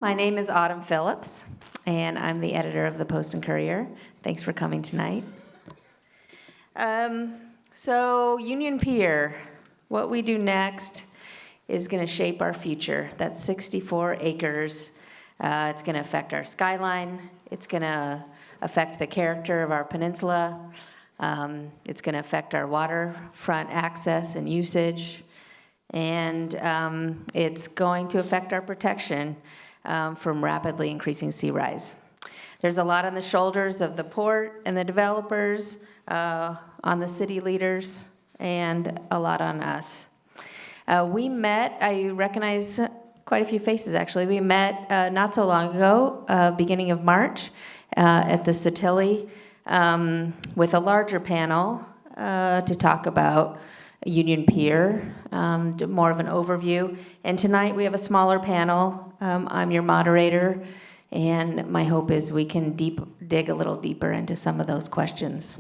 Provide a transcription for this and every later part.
My name is Autumn Phillips, and I'm the editor of the Post and Courier. Thanks for coming tonight. So Union Pier, what we do next is going to shape our future. That's 64 acres. It's going to affect our skyline. It's going to affect the character of our peninsula. It's going to affect our waterfront access and usage. And it's going to affect our protection from rapidly increasing sea rise. There's a lot on the shoulders of the port and the developers, on the city leaders, and a lot on us. We met, I recognize quite a few faces actually. We met not so long ago, beginning of March, at the Satilli with a larger panel to talk about Union Pier, more of an overview. And tonight we have a smaller panel. I'm your moderator, and my hope is we can dig a little deeper into some of those questions.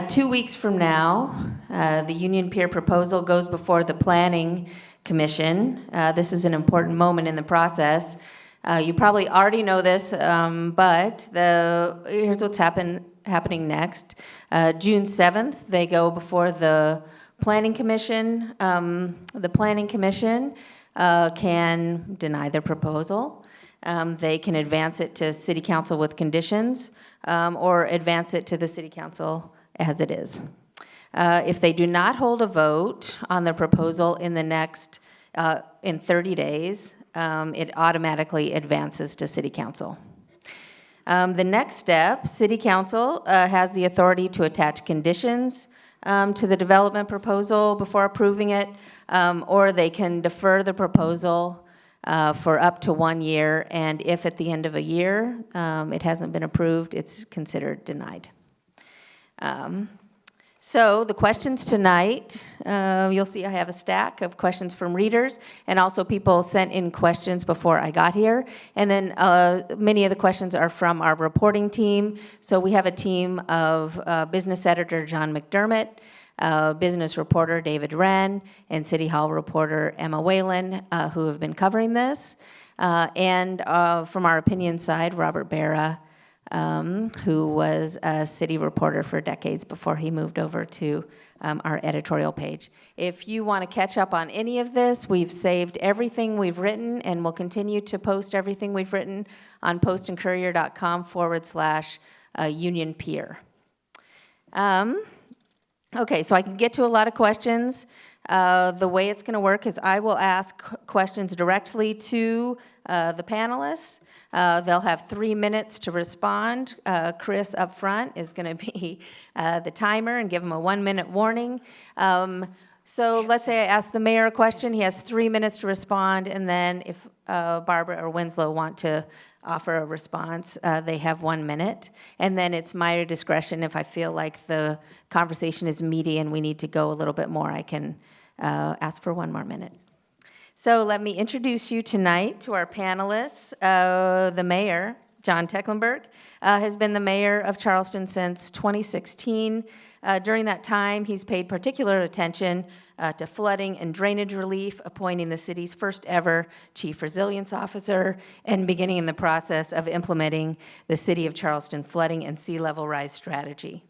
2 weeks from now, the Union Pier proposal goes before the Planning Commission. This is an important moment in the process. You probably already know this, but here's what's happening next. June 7th, they go before the Planning Commission. The Planning Commission can deny their proposal. They can advance it to City Council with conditions, or advance it to the City Council as it is. If they do not hold a vote on the proposal in 30 days, it automatically advances to City Council. The next step, City Council has the authority to attach conditions to the development proposal before approving it, or they can defer the proposal for up to 1 year, and if at the end of a year it hasn't been approved, it's considered denied. So the questions tonight, you'll see I have a stack of questions from readers, and also people sent in questions before I got here. And then many of the questions are from our reporting team. So we have a team of business editor John McDermott, business reporter David Wren, and City Hall reporter Emma Whalen, who have been covering this. And from our opinion side, Robert Barra, who was a city reporter for decades before he moved over to our editorial page. If you want to catch up on any of this, we've saved everything we've written, and we'll continue to post everything we've written on postandcourier.com/Union Pier. Okay, so I can get to a lot of questions. The way it's going to work is I will ask questions directly to the panelists. They'll have 3 minutes to respond. Chris up front is going to be the timer and give them a 1-minute warning. So let's say I ask the mayor a question. He has 3 minutes to respond, and then if Barbara or Winslow want to offer a response, they have 1 minute. And then it's my discretion if I feel like the conversation is meaty and we need to go a little bit more, I can ask for 1 more minute. So let me introduce you tonight to our panelists. The mayor, John Tecklenburg, has been the mayor of Charleston since 2016. During that time, he's paid particular attention to flooding and drainage relief, appointing the city's first ever chief resilience officer, and beginning the process of implementing the City of Charleston flooding and sea level rise strategy.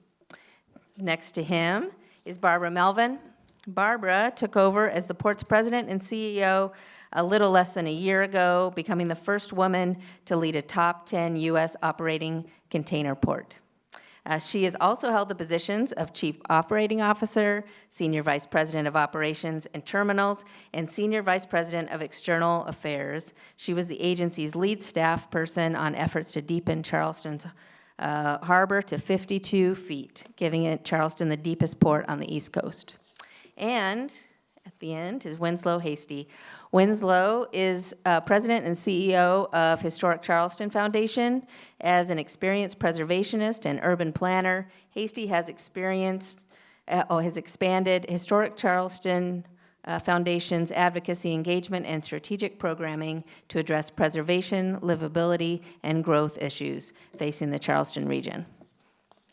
Next to him is Barbara Melvin. Barbara took over as the port's president and CEO a little less than a year ago, becoming the first woman to lead a top 10 U.S. operating container port. She has also held the positions of Chief Operating Officer, Senior Vice President of Operations and Terminals, and Senior Vice President of External Affairs. She was the agency's lead staff person on efforts to deepen Charleston's harbor to 52 feet, giving it Charleston the deepest port on the East Coast. And at the end is Winslow Hasty. Winslow is president and CEO of Historic Charleston Foundation. As an experienced preservationist and urban planner, Hasty has expanded Historic Charleston Foundation's advocacy, engagement, and strategic programming to address preservation, livability, and growth issues facing the Charleston region.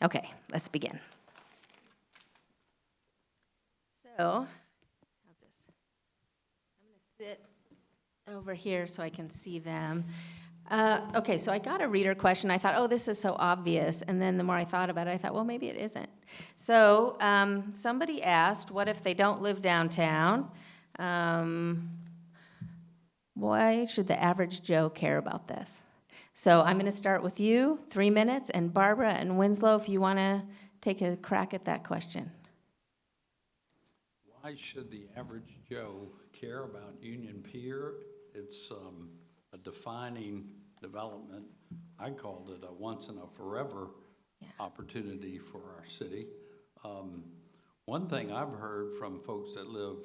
Okay, let's begin. So, how's this? I'm going to sit over here so I can see them. Okay, so I got a reader question. I thought, oh, this is so obvious. And then the more I thought about it, I thought, well, maybe it isn't. So somebody asked, what if they don't live downtown? Why should the average Joe care about this? So I'm going to start with you, 3 minutes, and Barbara and Winslow, if you want to take a crack at that question. Why should the average Joe care about Union Pier? It's a defining development. I called it a once and a forever opportunity for our city. One thing I've heard from folks that live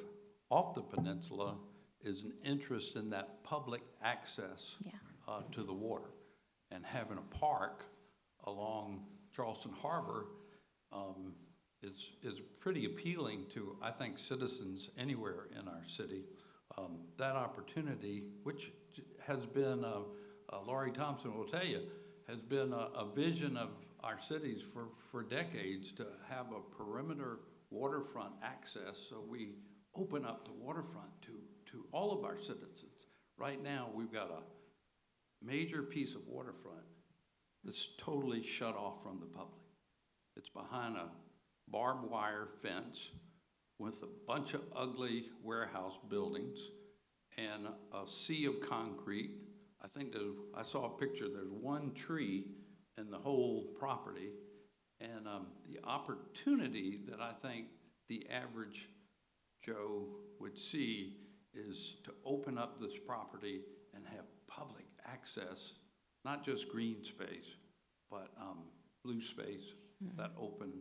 off the peninsula is an interest in that public access to the water. And having a park along Charleston Harbor is pretty appealing to, I think, citizens anywhere in our city. That opportunity, which has been, Laurie Thompson will tell you, has been a vision of our cities for decades to have a perimeter waterfront access, so we open up the waterfront to all of our citizens. Right now, we've got a major piece of waterfront that's totally shut off from the public. It's behind a barbed wire fence with a bunch of ugly warehouse buildings and a sea of concrete. I saw a picture, there's one tree in the whole property, and the opportunity that I think the average Joe would see is to open up this property and have public access, not just green space, but blue space, that open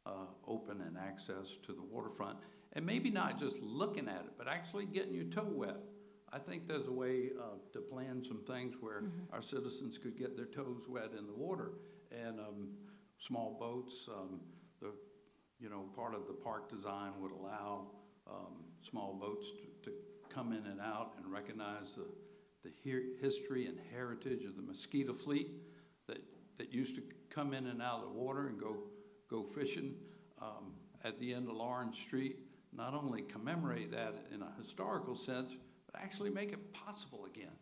and access to the waterfront. And maybe not just looking at it, but actually getting your toe wet. I think there's a way to plan some things where our citizens could get their toes wet in the water. And small boats, part of the park design would allow small boats to come in and out and recognize the history and heritage of the mosquito fleet that used to come in and out of the water and go fishing at the end of Lawrence Street. Not only commemorate that in a historical sense, but actually make it possible again.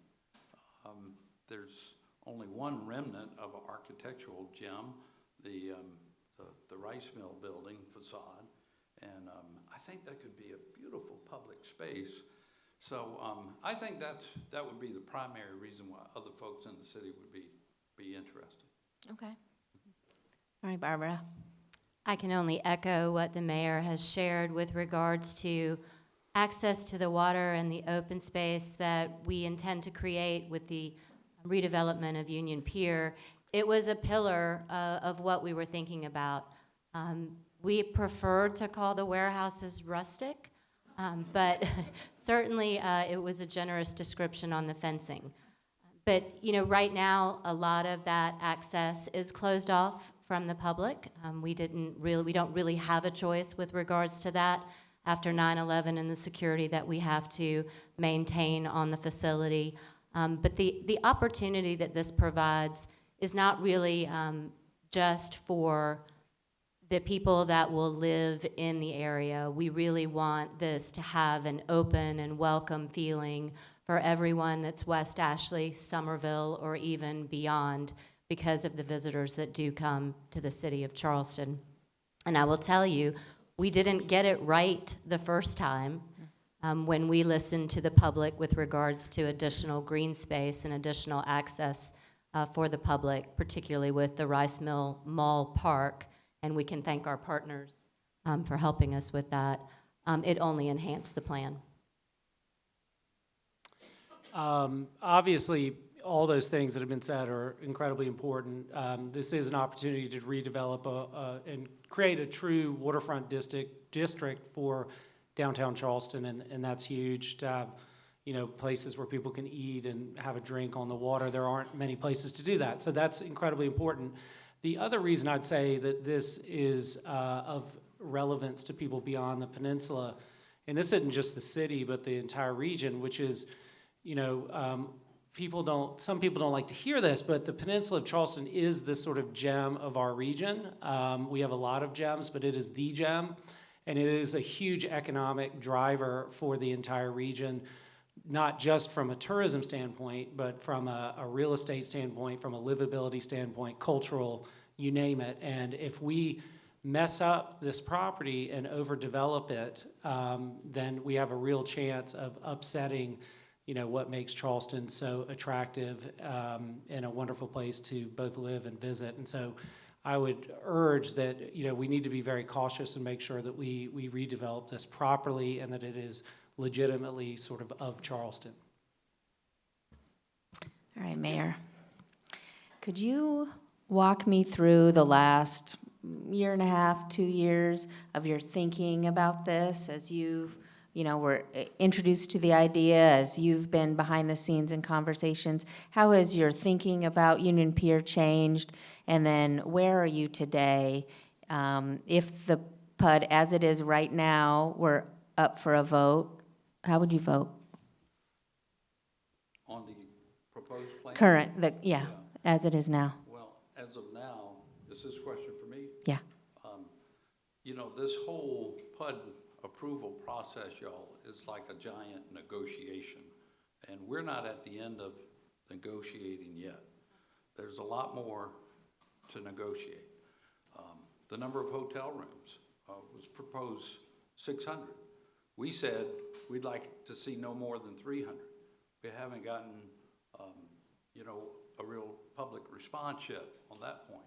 There's only one remnant of an architectural gem, the rice mill building facade, and I think that could be a beautiful public space. So I think that would be the primary reason why other folks in the city would be interested. Okay. All right, Barbara. I can only echo what the mayor has shared with regards to access to the water and the open space that we intend to create with the redevelopment of Union Pier. It was a pillar of what we were thinking about. We prefer to call the warehouses rustic, but certainly it was a generous description on the fencing. But right now, a lot of that access is closed off from the public. We don't really have a choice with regards to that after 9/11 and the security that we have to maintain on the facility. But the opportunity that this provides is not really just for the people that will live in the area. We really want this to have an open and welcome feeling for everyone that's West Ashley, Somerville, or even beyond, because of the visitors that do come to the city of Charleston. And I will tell you, we didn't get it right the first time when we listened to the public with regards to additional green space and additional access for the public, particularly with the Rice Mill Mall Park, and we can thank our partners for helping us with that. It only enhanced the plan. Obviously, all those things that have been said are incredibly important. This is an opportunity to redevelop and create a true waterfront district for downtown Charleston, and that's huge. To have, places where people can eat and have a drink on the water. There aren't many places to do that, so that's incredibly important. The other reason I'd say that this is of relevance to people beyond the peninsula, and this isn't just the city, but the entire region, which is, some people don't like to hear this, but the peninsula of Charleston is the sort of gem of our region. We have a lot of gems, but it is the gem, and it is a huge economic driver for the entire region. not just from a tourism standpoint, but from a real estate standpoint, from a livability standpoint, cultural, you name it. And if we mess up this property and overdevelop it, then we have a real chance of upsetting, what makes Charleston so attractive and a wonderful place to both live and visit. And so I would urge that, we need to be very cautious and make sure that we redevelop this properly and that it is legitimately sort of Charleston. All right, Mayor. Could you walk me through the last year and a half, 2 years of your thinking about this as you've, were introduced to the idea, as you've been behind the scenes in conversations? How has your thinking about Union Pier changed? And then where are you today? If the PUD, as it is right now, were up for a vote, how would you vote? On the proposed plan? Current, as it is now. Well, as of now, is this a question for me? Yeah. This whole PUD approval process, y'all, is like a giant negotiation. And we're not at the end of negotiating yet. There's a lot more to negotiate. The number of hotel rooms was proposed 600. We said we'd like to see no more than 300. We haven't gotten, a real public response yet on that point.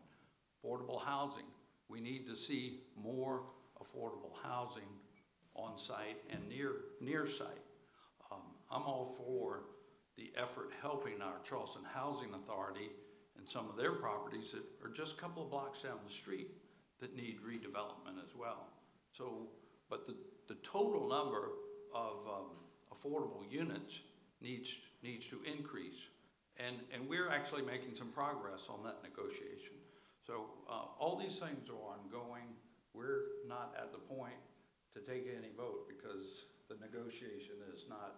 Affordable housing, we need to see more affordable housing on site and near site. I'm all for the effort helping our Charleston Housing Authority and some of their properties that are just a couple of blocks down the street that need redevelopment as well. So, but the total number of affordable units needs to increase. And we're actually making some progress on that negotiation. So all these things are ongoing. We're not at the point to take any vote because the negotiation is not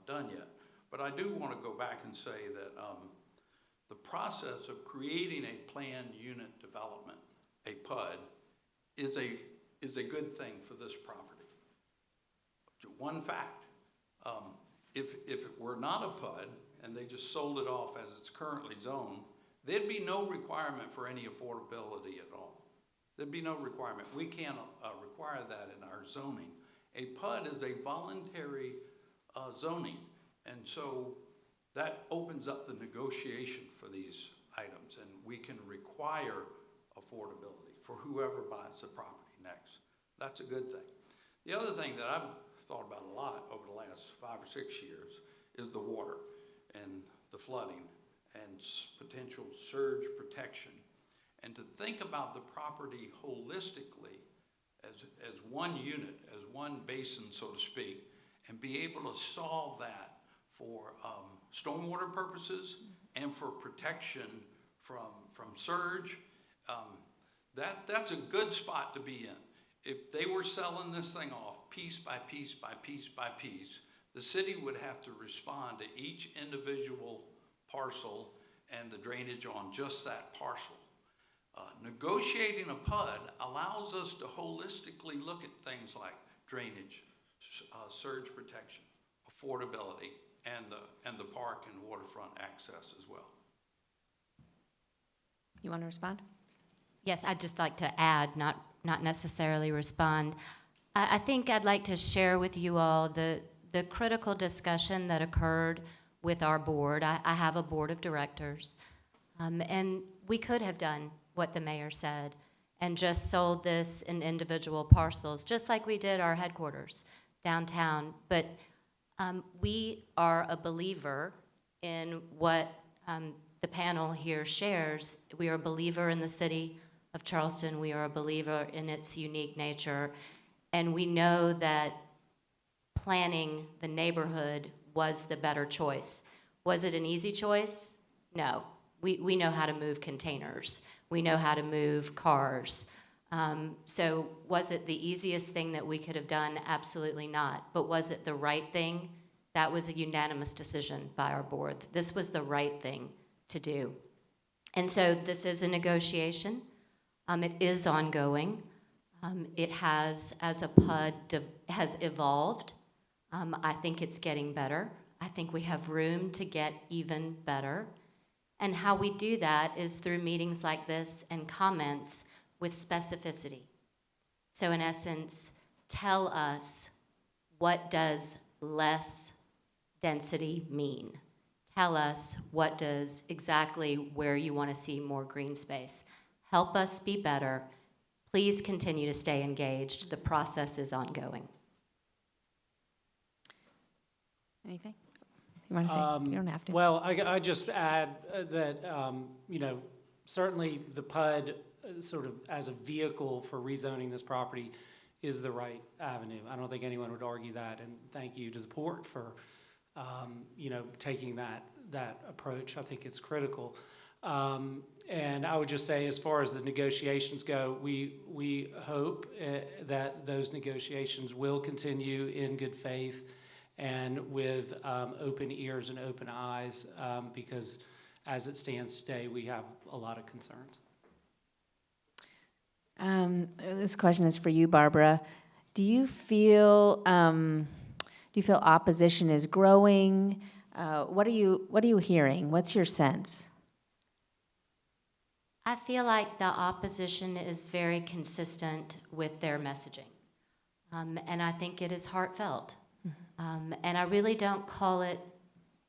done yet. But I do want to go back and say that the process of creating a planned unit development, a PUD, is a good thing for this property. One fact, if it were not a PUD and they just sold it off as it's currently zoned, there'd be no requirement for any affordability at all. There'd be no requirement. We can't require that in our zoning. A PUD is a voluntary zoning, and so that opens up the negotiation for these items, and we can require affordability for whoever buys the property next. That's a good thing. The other thing that I've thought about a lot over the last 5 or 6 years is the water and the flooding and potential surge protection. And to think about the property holistically as one unit, as one basin, so to speak, and be able to solve that for stormwater purposes and for protection from surge, that's a good spot to be in. If they were selling this thing off piece by piece by piece by piece, the city would have to respond to each individual parcel and the drainage on just that parcel. Negotiating a PUD allows us to holistically look at things like drainage, surge protection, affordability, and the park and waterfront access as well. You want to respond? Yes, I'd just like to add, not necessarily respond. I think I'd like to share with you all the critical discussion that occurred with our board. I have a board of directors, and we could have done what the mayor said and just sold this in individual parcels, just like we did our headquarters downtown. But we are a believer in what the panel here shares. We are a believer in the city of Charleston. We are a believer in its unique nature. And we know that planning the neighborhood was the better choice. Was it an easy choice? No. We know how to move containers. We know how to move cars. So was it the easiest thing that we could have done? Absolutely not. But was it the right thing? That was a unanimous decision by our board. This was the right thing to do. And so this is a negotiation. It is ongoing. It has, as a PUD, has evolved I think it's getting better. I think we have room to get even better. And how we do that is through meetings like this and comments with specificity. So in essence, tell us, what does less density mean? Tell us what does exactly where you want to see more green space. Help us be better. Please continue to stay engaged. The process is ongoing. Anything you want to say? You don't have to. Well, I just add that, certainly the PUD sort of as a vehicle for rezoning this property is the right avenue. I don't think anyone would argue that, and thank you to the port for, taking that approach. I think it's critical. And I would just say, as far as the negotiations go, we hope that those negotiations will continue in good faith and with open ears and open eyes, because as it stands today, we have a lot of concerns. This question is for you, Barbara. Do you feel opposition is growing? What are you hearing? What's your sense? I feel like the opposition is very consistent with their messaging. And I think it is heartfelt. And I really don't call it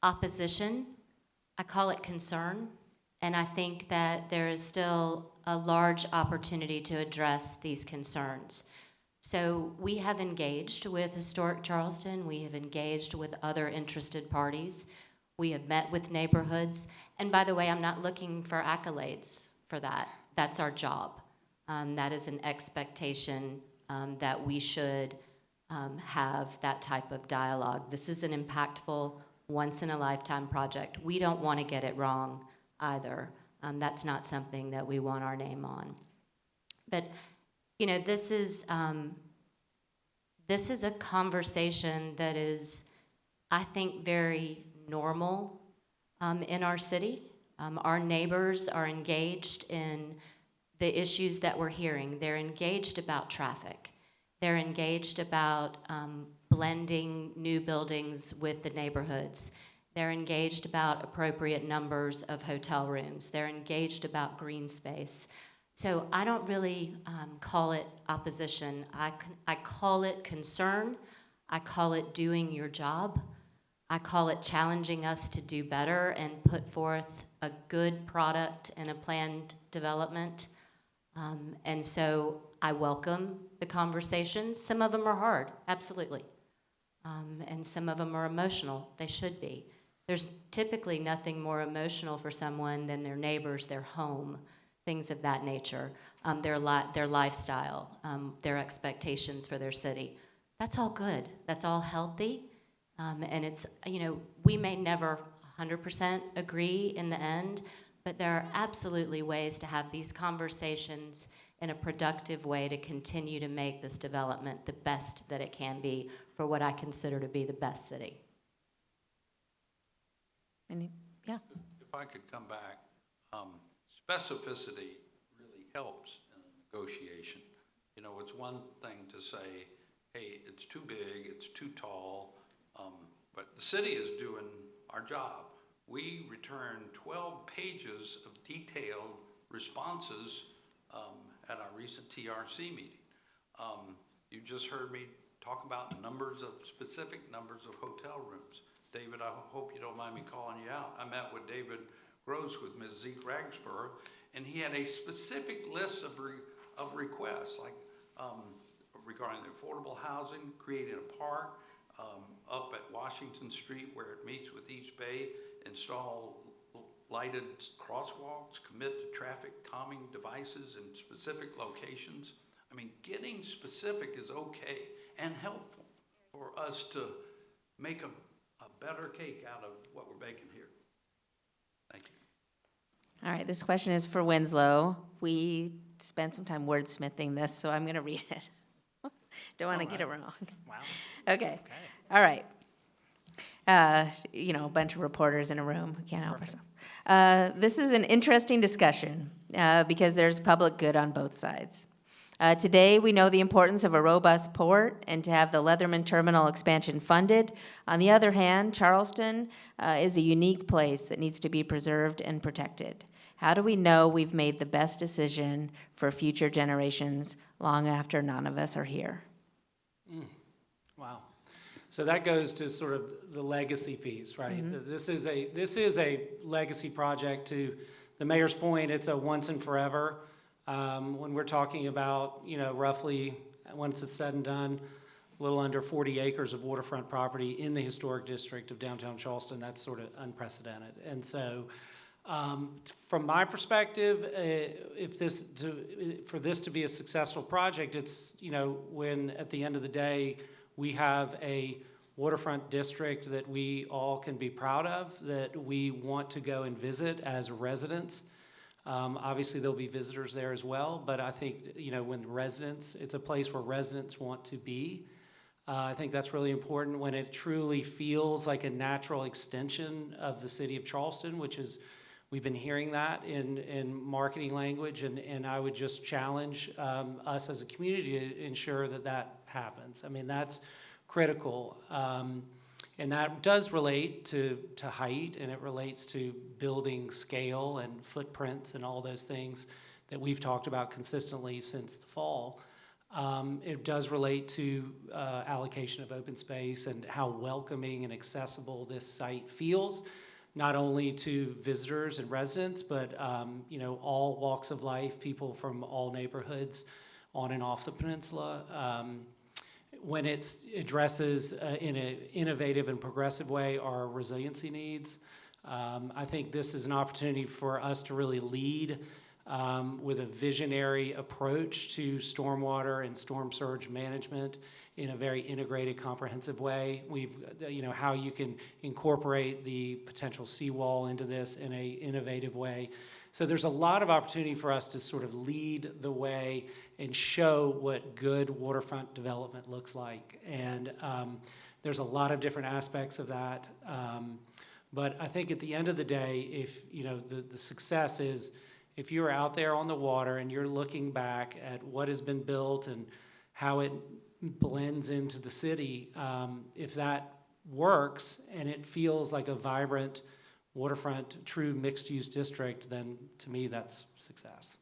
opposition. I call it concern. And I think that there is still a large opportunity to address these concerns. So we have engaged with Historic Charleston. We have engaged with other interested parties. We have met with neighborhoods. And by the way, I'm not looking for accolades for that. That's our job. That is an expectation that we should have that type of dialogue. This is an impactful, once-in-a-lifetime project. We don't want to get it wrong either. That's not something that we want our name on. But, this is a conversation that is, I think, very normal in our city. Our neighbors are engaged in the issues that we're hearing. They're engaged about traffic. They're engaged about blending new buildings with the neighborhoods. They're engaged about appropriate numbers of hotel rooms. They're engaged about green space. So I don't really call it opposition. I call it concern. I call it doing your job. I call it challenging us to do better and put forth a good product and a planned development. And so I welcome the conversations. Some of them are hard, absolutely. And some of them are emotional. They should be. There's typically nothing more emotional for someone than their neighbors, their home, things of that nature, their lifestyle, their expectations for their city. That's all good. That's all healthy. And it's, we may never 100% agree in the end, but there are absolutely ways to have these conversations in a productive way to continue to make this development the best that it can be for what I consider to be the best city. Yeah. If I could come back, specificity really helps in a negotiation. It's one thing to say, hey, it's too big, it's too tall, but the city is doing our job. We returned 12 pages of detailed responses at our recent TRC meeting. You just heard me talk about specific numbers of hotel rooms. David, I hope you don't mind me calling you out. I met with David Gross with Ms. Zeke Ragsborough, and he had a specific list of requests, like regarding the affordable housing, creating a park up at Washington Street where it meets with East Bay, install lighted crosswalks, commit to traffic calming devices in specific locations. I mean, getting specific is okay and helpful for us to make a better cake out of what we're baking here. Thank you. All right, this question is for Winslow. We spent some time wordsmithing this, so I'm going to read it. Don't want to get it wrong. Wow. Okay. All right. A bunch of reporters in a room. We can't help ourselves. This is an interesting discussion because there's public good on both sides. Today, we know the importance of a robust port and to have the Leatherman Terminal expansion funded. On the other hand, Charleston is a unique place that needs to be preserved and protected. How do we know we've made the best decision for future generations long after none of us are here? Wow. So that goes to sort of the legacy piece, right? This is a legacy project. To the mayor's point, it's a once and forever. When we're talking about, roughly, once it's said and done, a little under 40 acres of waterfront property in the historic district of downtown Charleston, that's sort of unprecedented. And so, from my perspective, for this to be a successful project, it's, when at the end of the day, we have a waterfront district that we all can be proud of, that we want to go and visit as residents. Obviously, there'll be visitors there as well, but I think, it's a place where residents want to be. I think that's really important when it truly feels like a natural extension of the city of Charleston, which is, we've been hearing that in marketing language, and I would just challenge us as a community to ensure that that happens. I mean, that's critical. And that does relate to height, and it relates to building scale and footprints and all those things that we've talked about consistently since the fall. It does relate to allocation of open space and how welcoming and accessible this site feels, not only to visitors and residents, but all walks of life, people from all neighborhoods on and off the peninsula. When it addresses in an innovative and progressive way our resiliency needs. I think this is an opportunity for us to really lead with a visionary approach to stormwater and storm surge management in a very integrated, comprehensive way. We've, how you can incorporate the potential seawall into this in an innovative way. So there's a lot of opportunity for us to sort of lead the way and show what good waterfront development looks like. And there's a lot of different aspects of that. But I think at the end of the day, if the success is, if you're out there on the water and you're looking back at what has been built and how it blends into the city, if that works and it feels like a vibrant waterfront, true mixed-use district, then to me that's success.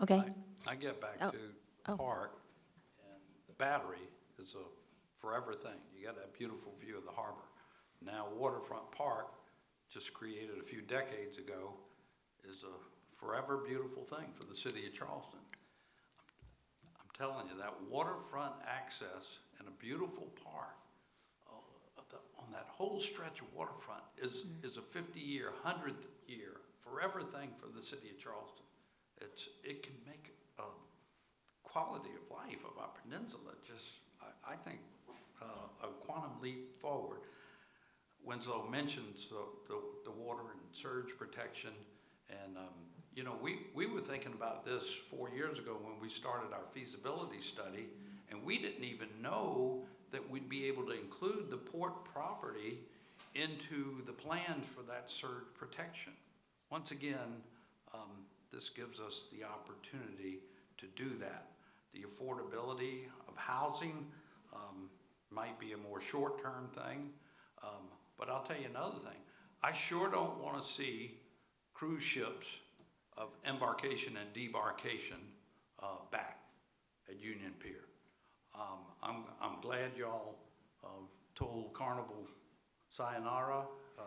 Okay. I get back Oh. to Oh. park, and the Battery is a forever thing. You got that beautiful view of the harbor. Now Waterfront Park, just created a few decades ago, is a forever beautiful thing for the city of Charleston. I'm telling you, that waterfront access and a beautiful park on that whole stretch of waterfront is a 50-year, 100-year, forever thing for the city of Charleston. It can make a quality of life of our peninsula just, I think, a quantum leap forward. Winslow mentions the water and surge protection, and we were thinking about this 4 years ago when we started our feasibility study, and we didn't even know that we'd be able to include the port property into the plan for that surge protection. Once again, this gives us the opportunity to do that. The affordability of housing might be a more short-term thing, but I'll tell you another thing. I sure don't want to see cruise ships of embarkation and debarkation back at Union Pier. I'm glad y'all told Carnival sayonara.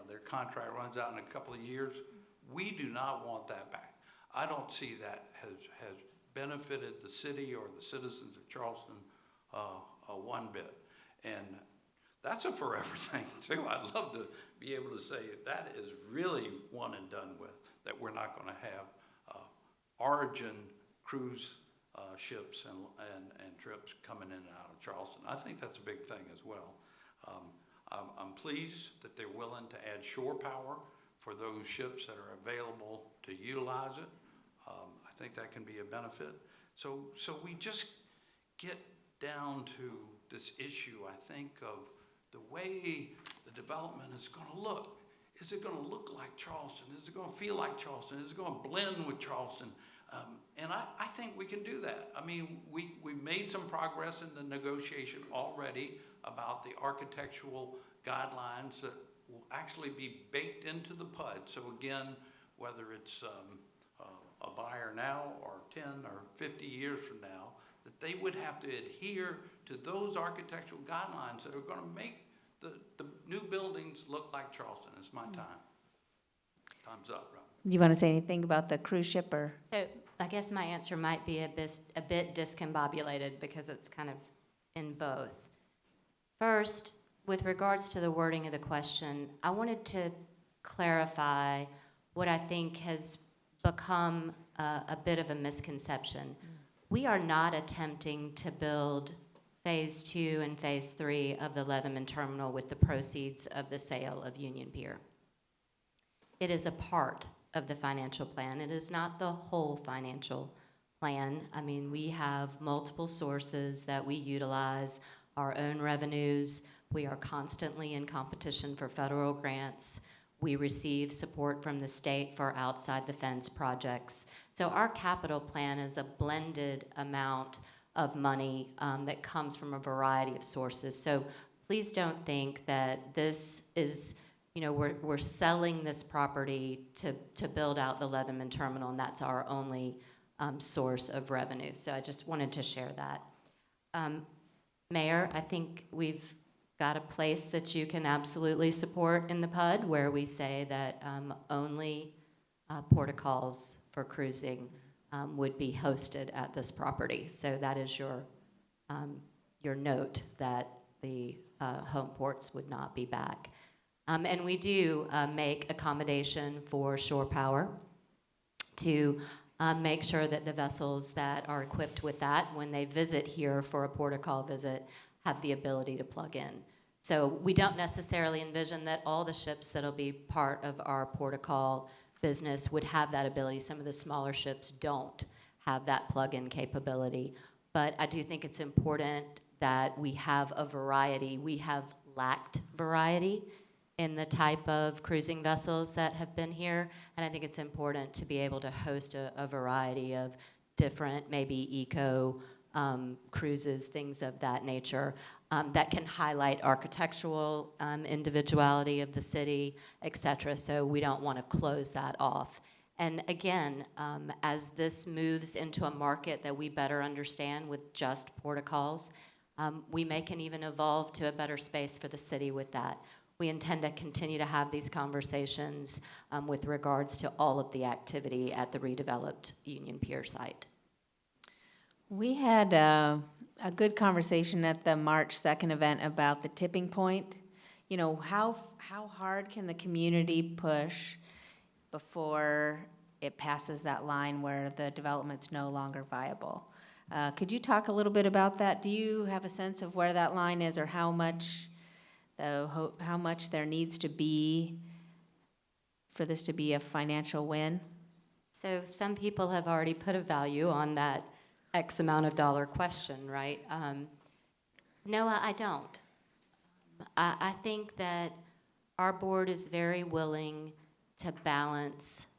Their contract runs out in a couple of years. We do not want that back. I don't see that has benefited the city or the citizens of Charleston one bit. And that's a forever thing too. I'd love to be able to say that is really one and done with, that we're not going to have origin cruise ships and trips coming in and out of Charleston. I think that's a big thing as well. I'm pleased that they're willing to add shore power for those ships that are available to utilize it. I think that can be a benefit. So we just get down to this issue, I think, of the way the development is going to look. is it gonna look like Charleston? Is it gonna feel like Charleston? Is it gonna blend with Charleston? And I think we can do that. I mean, we've made some progress in the negotiation already about the architectural guidelines that will actually be baked into the PUD. So again, whether it's a buyer now or 10 or 50 years from now, that they would have to adhere to those architectural guidelines that are gonna make the new buildings look like Charleston. It's my time. Time's up, Rob. Do you want to say anything about the cruise ship or? So I guess my answer might be a bit discombobulated because it's kind of in both. First, with regards to the wording of the question, I wanted to clarify what I think has become a bit of a misconception. We are not attempting to build Phase 2 and Phase 3 of the Leatherman Terminal with the proceeds of the sale of Union Pier. It is a part of the financial plan. It is not the whole financial plan. I mean, we have multiple sources that we utilize, our own revenues. We are constantly in competition for federal grants. We receive support from the state for outside the fence projects. So our capital plan is a blended amount of money that comes from a variety of sources. So please don't think that this is, we're selling this property to build out the Leatherman Terminal, and that's our only source of revenue. So I just wanted to share that. Mayor, I think we've got a place that you can absolutely support in the PUD where we say that only portacals for cruising would be hosted at this property. So that is your note that the home ports would not be back. And we do make accommodation for shore power to make sure that the vessels that are equipped with that, when they visit here for a portacal visit, have the ability to plug in. So we don't necessarily envision that all the ships that'll be part of our portacal business would have that ability. Some of the smaller ships don't have that plug-in capability. But I do think it's important that we have a variety. We have lacked variety in the type of cruising vessels that have been here, and I think it's important to be able to host a variety of different, maybe eco cruises, things of that nature, that can highlight architectural individuality of the city, et cetera. So we don't want to close that off. And again, as this moves into a market that we better understand with just portacals, we may can even evolve to a better space for the city with that. We intend to continue to have these conversations with regards to all of the activity at the redeveloped Union Pier site. We had a good conversation at the March 2nd event about the tipping point. How hard can the community push before it passes that line where the development's no longer viable? Could you talk a little bit about that? Do you have a sense of where that line is, or how much there needs to be for this to be a financial win? So some people have already put a value on that X amount of dollar question, right? No, I don't. I think that our board is very willing to balance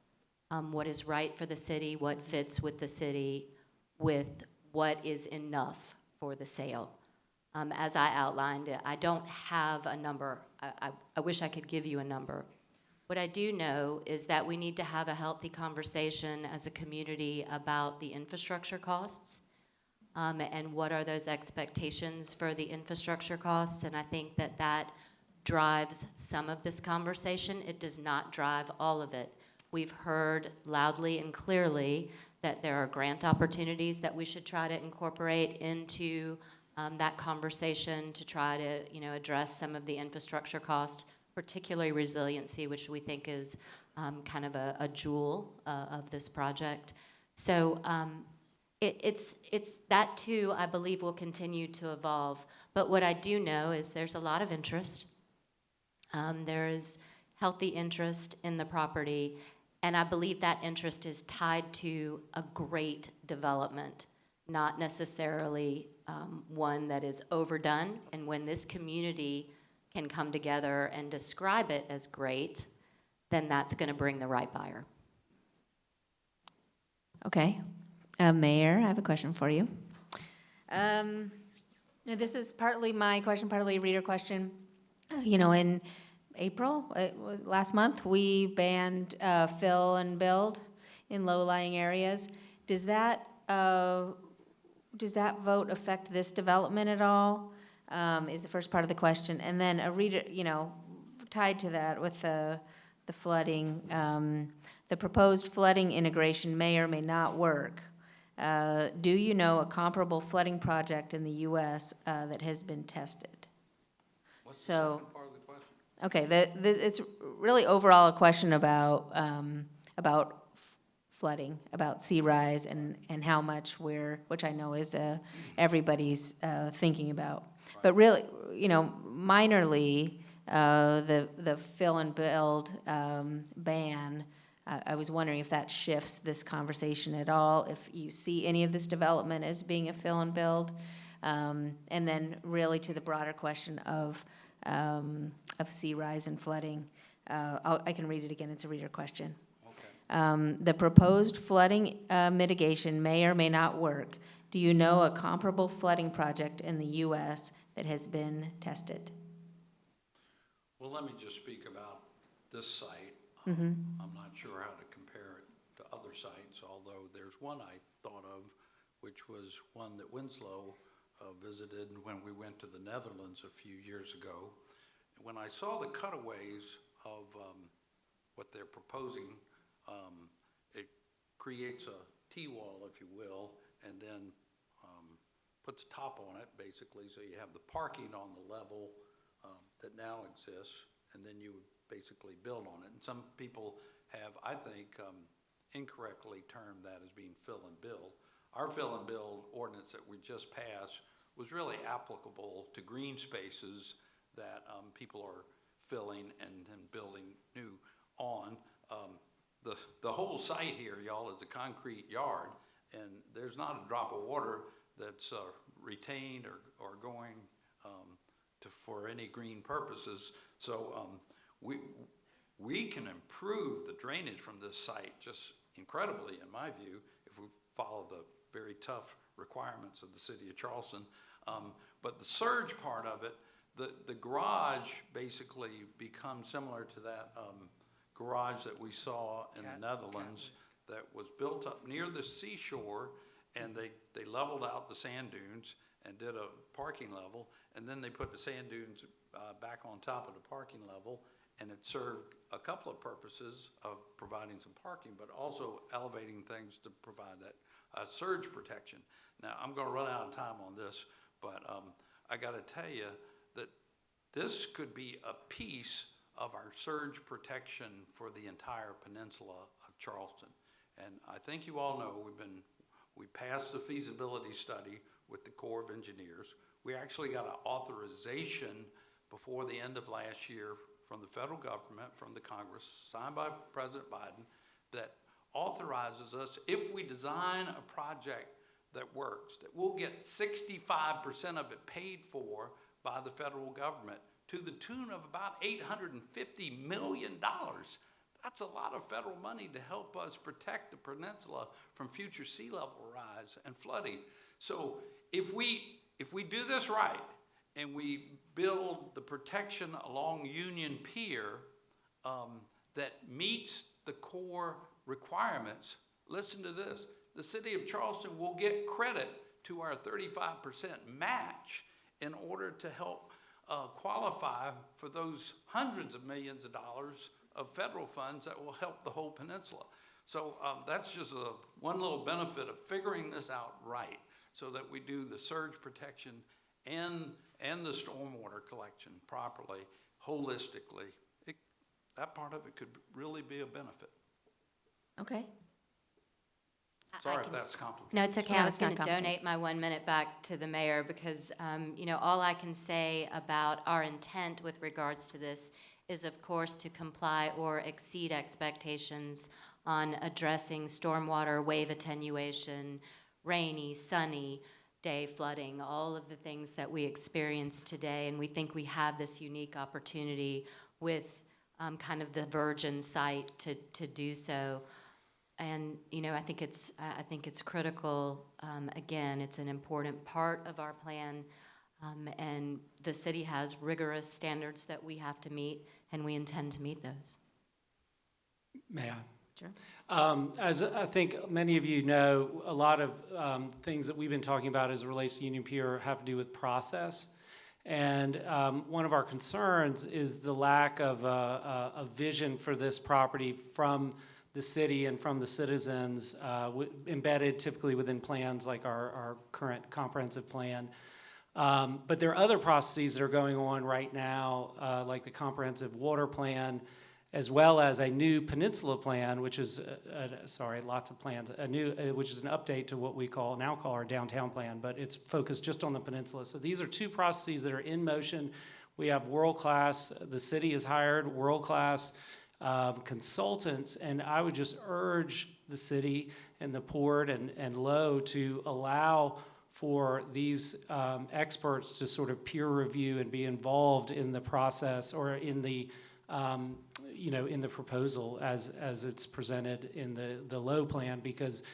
what is right for the city, what fits with the city, with what is enough for the sale. As I outlined, I don't have a number. I wish I could give you a number. What I do know is that we need to have a healthy conversation as a community about the infrastructure costs and what are those expectations for the infrastructure costs. And I think that drives some of this conversation. It does not drive all of it. We've heard loudly and clearly that there are grant opportunities that we should try to incorporate into that conversation to try to address some of the infrastructure cost, particularly resiliency, which we think is kind of a jewel of this project. So it's that too, I believe, will continue to evolve. But what I do know is there's a lot of interest. There is healthy interest in the property, and I believe that interest is tied to a great development, not necessarily one that is overdone. And when this community can come together and describe it as great, then that's going to bring the right buyer. Okay. Mayor, I have a question for you. This is partly my question, partly a reader question. You know, in April, it was last month, we banned fill and build in low-lying areas. Does that vote affect this development at all? Is the first part of the question. And then a reader, you know, tied to that with the flooding, the proposed flooding integration may or may not work. Do you know a comparable flooding project in the U.S. That has been tested? What's the So- second part of the question? Okay, it's really overall a question about flooding, about sea rise, and how much which I know is everybody's thinking about. But really, you know, minorly, the fill and build ban. I was wondering if that shifts this conversation at all. If you see any of this development as being a fill and build, and then really to the broader question of sea rise and flooding. I can read it again, it's a reader question. Okay. The proposed flooding mitigation may or may not work. Do you know a comparable flooding project in the U.S. that has been tested? Well, let me just speak about this site. I'm not sure how to compare it to other sites, although there's one I thought of, which was one that Winslow visited when we went to the Netherlands a few years ago. When I saw the cutaways of what they're proposing, it creates a T-wall, if you will, and then puts top on it, basically, so you have the parking on the level that now exists, and then you would basically build on it. And some people have, I think, incorrectly termed that as being fill and build. Our fill and build ordinance that we just passed was really applicable to green spaces that people are filling and building new on. The whole site here, y'all, is a concrete yard, and there's not a drop of water that's retained or going for any green purposes. So we can improve the drainage from this site just incredibly, in my view, if we follow the very tough requirements of the city of Charleston. But the surge part of it, the garage basically becomes similar to that garage that we saw in the Netherlands that was built up near the seashore, and they leveled out the sand dunes and did a parking level, and then they put the sand dunes back on top of the parking level, and it served a couple of purposes of providing some parking, but also elevating things to provide that surge protection. Now, I'm gonna run out of time on this, but I gotta tell you that this could be a piece of our surge protection for the entire peninsula of Charleston. And I think you all know we passed the feasibility study with the Corps of Engineers. We actually got an authorization before the end of last year from the federal government, from the Congress, signed by President Biden, that authorizes us, if we design a project that works, that we'll get 65% of it paid for by the federal government to the tune of about $850 million. That's a lot of federal money to help us protect the peninsula from future sea level rise and flooding. So if we do this right and we build the protection along Union Pier that meets the core requirements, listen to this, the city of Charleston will get credit to our 35% match in order to help qualify for those hundreds of millions of dollars of federal funds that will help the whole peninsula. So that's just one little benefit of figuring this out right, so that we do the surge protection and the stormwater collection properly, holistically. That part of it could really be a benefit. Okay. Sorry if that's complicated. No, it's okay. No, I was it's not going to complicated. donate my 1 minute back to the mayor because, all I can say about our intent with regards to this is, of course, to comply or exceed expectations on addressing stormwater, wave attenuation, rainy, sunny day flooding, all of the things that we experience today. And we think we have this unique opportunity with kind of the virgin site to do so. And I think it's critical. Again, it's an important part of our plan, and the city has rigorous standards that we have to meet, and we intend to meet those. May I? Sure. As I think many of you know, a lot of things that we've been talking about as it relates to Union Pier have to do with process. And one of our concerns is the lack of a vision for this property from the city and from the citizens, embedded typically within plans like our current comprehensive plan. But there are other processes that are going on right now, like the comprehensive water plan, as well as a new peninsula plan, which is, lots of plans, which is an update to what we now call our downtown plan, but it's focused just on the peninsula. So these are two processes that are in motion. We have world-class, the city has hired world-class consultants, and I would just urge the city and the port and Lowe to allow for these experts to sort of peer review and be involved in the process or in the in the proposal as it's presented in the Lowe plan, because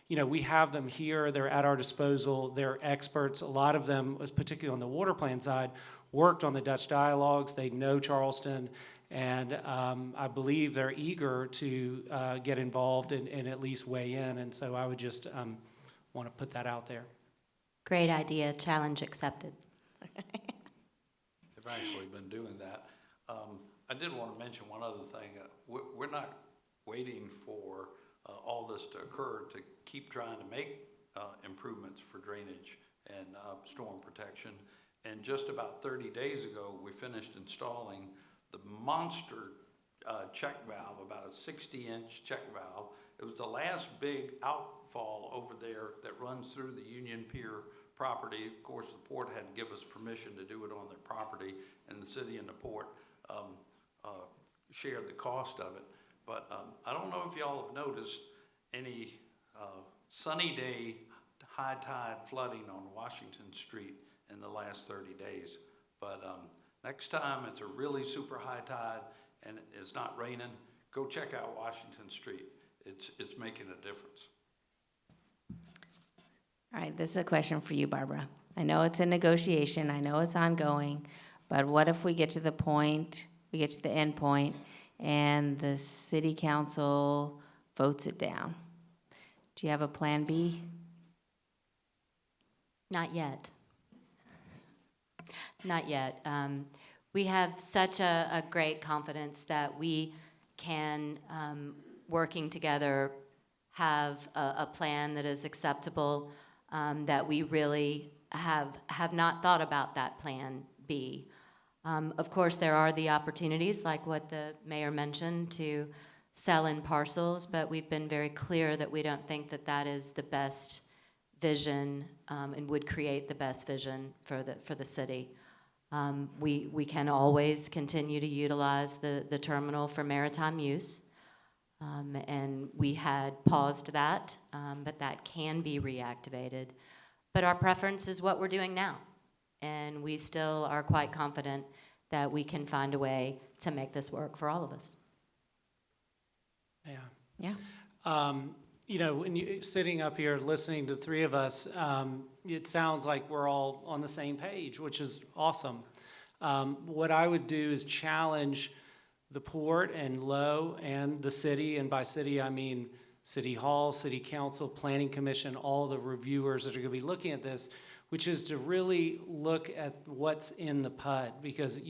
we have them here, they're at our disposal, they're experts. A lot of them, particularly on the water plan side, worked on the Dutch dialogues, they know Charleston, and I believe they're eager to get involved and at least weigh in, and so I would just want to put that out there. Great idea, challenge accepted. They've actually been doing that. I did want to mention one other thing. We're not waiting for all this to occur to keep trying to make improvements for drainage and storm protection. And just about 30 days ago, we finished installing the monster check valve, about a 60-inch check valve. It was the last big outfall over there that runs through the Union Pier property. Of course, the port had to give us permission to do it on their property, and the city and the port shared the cost of it. But I don't know if y'all have noticed any sunny day, high tide flooding on Washington Street in the last 30 days. But next time it's a really super high tide and it's not raining, go check out Washington Street. It's making a difference. All right, this is a question for you, Barbara. I know it's a negotiation, I know it's ongoing, but what if we get to the end point, and the city council votes it down? Do you have a plan B? Not yet. Not yet. We have such a great confidence that we can, working together, have a plan that is acceptable, that we really have not thought about that plan B. Of course, there are the opportunities, like what the mayor mentioned, to sell in parcels, but we've been very clear that we don't think that that is the best vision and would create the best vision for the city. We can always continue to utilize the terminal for maritime use, and we had paused that, but that can be reactivated. But our preference is what we're doing now, and we still are quite confident that we can find a way to make this work for all of us. Yeah. When you're sitting up here listening to the three of us, it sounds like we're all on the same page, which is awesome. What I would do is challenge the port and Lowe and the city, and by city I mean City Hall, City Council, Planning Commission, all the reviewers that are going to be looking at this, which is to really look at what's in the PUD, because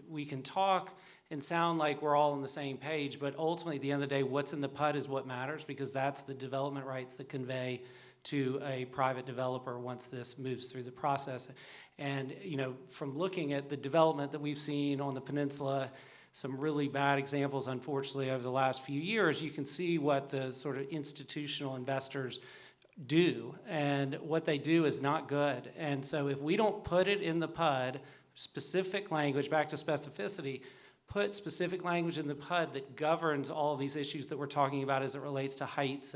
we can talk and sound like we're all on the same page, but ultimately at the end of the day, what's in the PUD is what matters, because that's the development rights that convey to a private developer once this moves through the process. And from looking at the development that we've seen on the peninsula, some really bad examples, unfortunately, over the last few years, you can see what the sort of institutional investors do, and what they do is not good. And so if we don't put it in the PUD, specific language, back to specificity, put specific language in the PUD that governs all of these issues that we're talking about as it relates to heights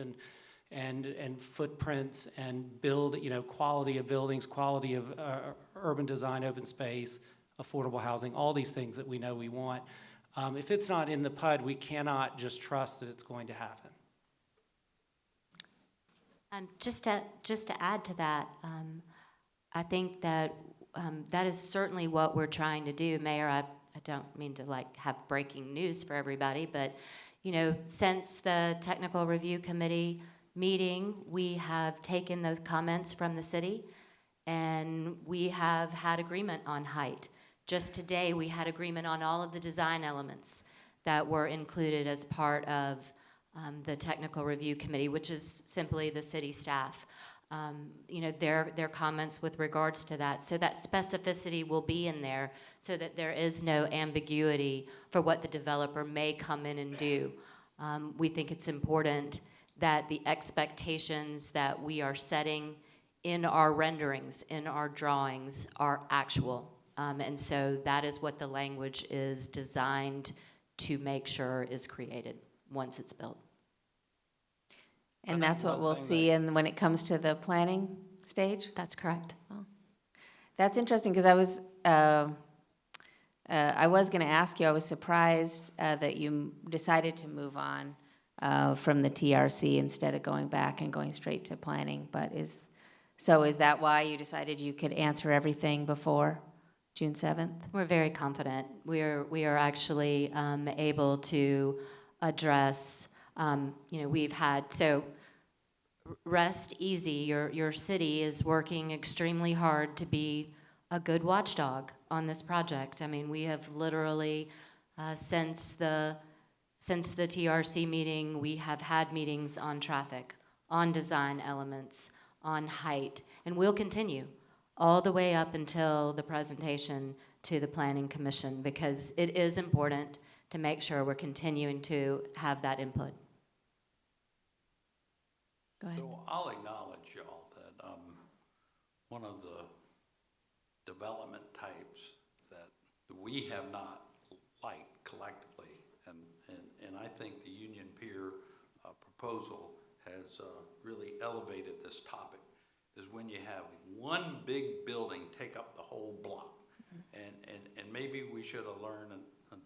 and footprints and quality of buildings, quality of urban design, open space, affordable housing, all these things that we know we want. If it's not in the PUD, we cannot just trust that it's going to happen. Just to add to that, I think that that is certainly what we're trying to do, Mayor. I don't mean to have breaking news for everybody, but since the technical review committee meeting, we have taken those comments from the city, and we have had agreement on height. Just today, we had agreement on all of the design elements that were included as part of the technical review committee, which is simply the city staff. Their comments with regards to that. So that specificity will be in there so that there is no ambiguity for what the developer may come in and do. We think it's important that the expectations that we are setting in our renderings, in our drawings, are actual. And so that is what the language is designed to make sure is created once it's built. And that's what we'll see when it comes to the planning stage? That's correct. That's interesting, because I was going to ask you, I was surprised that you decided to move on from the TRC instead of going back and going straight to planning. But is that why you decided you could answer everything before June 7th? We're very confident. We are actually able to address, we've had, so rest easy. Your city is working extremely hard to be a good watchdog on this project. I mean, we have literally, since the TRC meeting, we have had meetings on traffic, on design elements, on height, and we'll continue all the way up until the presentation to the Planning Commission, because it is important to make sure we're continuing to have that input. Go ahead. So I'll acknowledge, y'all, that one of the development types that we have not liked collectively, and I think the Union Pier proposal has really elevated this topic, is when you have one big building take up the whole block. And maybe we should have learned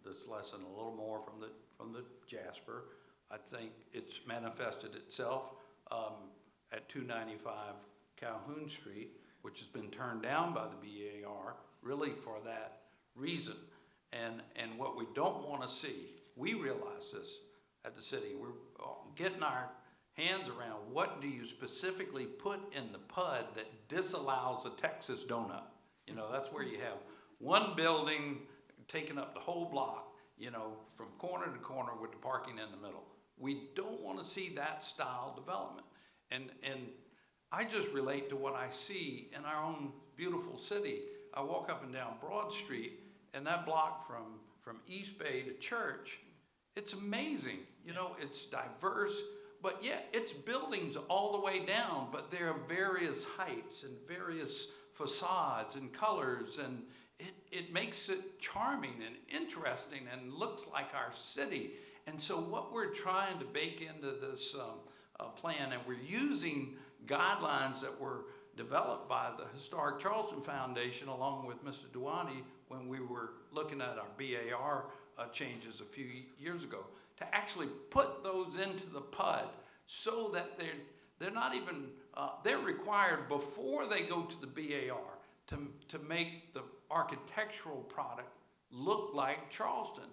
this lesson a little more from the Jasper. I think it's manifested itself at 295 Calhoun Street, which has been turned down by the BAR, really for that reason. And what we don't want to see, we realize this at the city, we're getting our hands around what do you specifically put in the PUD that disallows a Texas donut. That's where you have one building taking up the whole block, from corner to corner with the parking in the middle. We don't want to see that style development. And I just relate to what I see in our own beautiful city. I walk up and down Broad Street, and that block from East Bay to Church, it's amazing. It's diverse, but yeah, it's buildings all the way down, but there are various heights and various facades and colors, and it makes it charming and interesting and looks like our city. And so what we're trying to bake into this plan, and we're using guidelines that were developed by the Historic Charleston Foundation along with Mr. Duani when we were looking at our BAR changes a few years ago, to actually put those into the PUD so that they're not even, they're required before they go to the BAR to make the architectural product look like Charleston.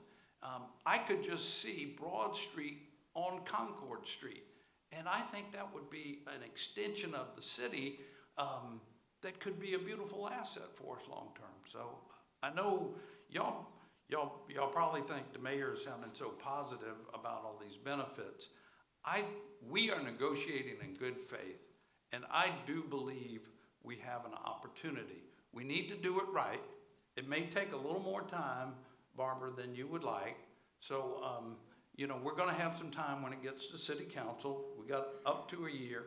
I could just see Broad Street on Concord Street, and I think that would be an extension of the city that could be a beautiful asset for us long term. So I know y'all probably think the mayor is sounding so positive about all these benefits. We are negotiating in good faith, and I do believe we have an opportunity. We need to do it right. It may take a little more time, Barbara, than you would like. So, we're going to have some time when it gets to city council. We got up to a year.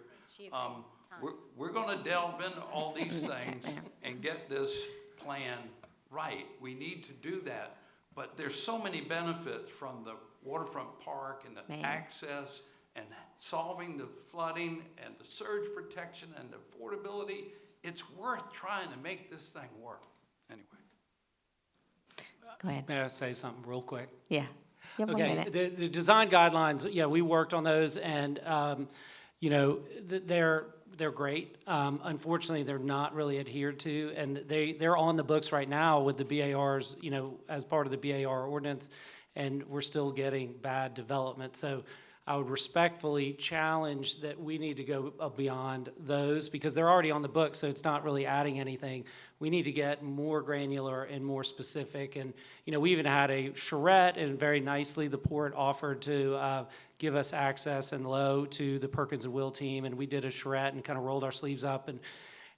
We're going to delve into all these things and get this plan right. We need to do that. But there's so many benefits from the waterfront park and the access and solving the flooding and the surge protection and the affordability. It's worth trying to make this thing work. Anyway. Go ahead. May I say something real quick? Yeah. You have 1 Okay, minute. the design guidelines, yeah, we worked on those, and, you know, they're great. Unfortunately, they're not really adhered to, and they're on the books right now with the BARs, you know, as part of the BAR ordinance, and we're still getting bad development. So I would respectfully challenge that we need to go beyond those, because they're already on the books, so it's not really adding anything. We need to get more granular and more specific. And, you know, we even had a charrette, and very nicely, the port offered to give us access and low to the Perkins and Will team, and we did a charrette and kind of rolled our sleeves up,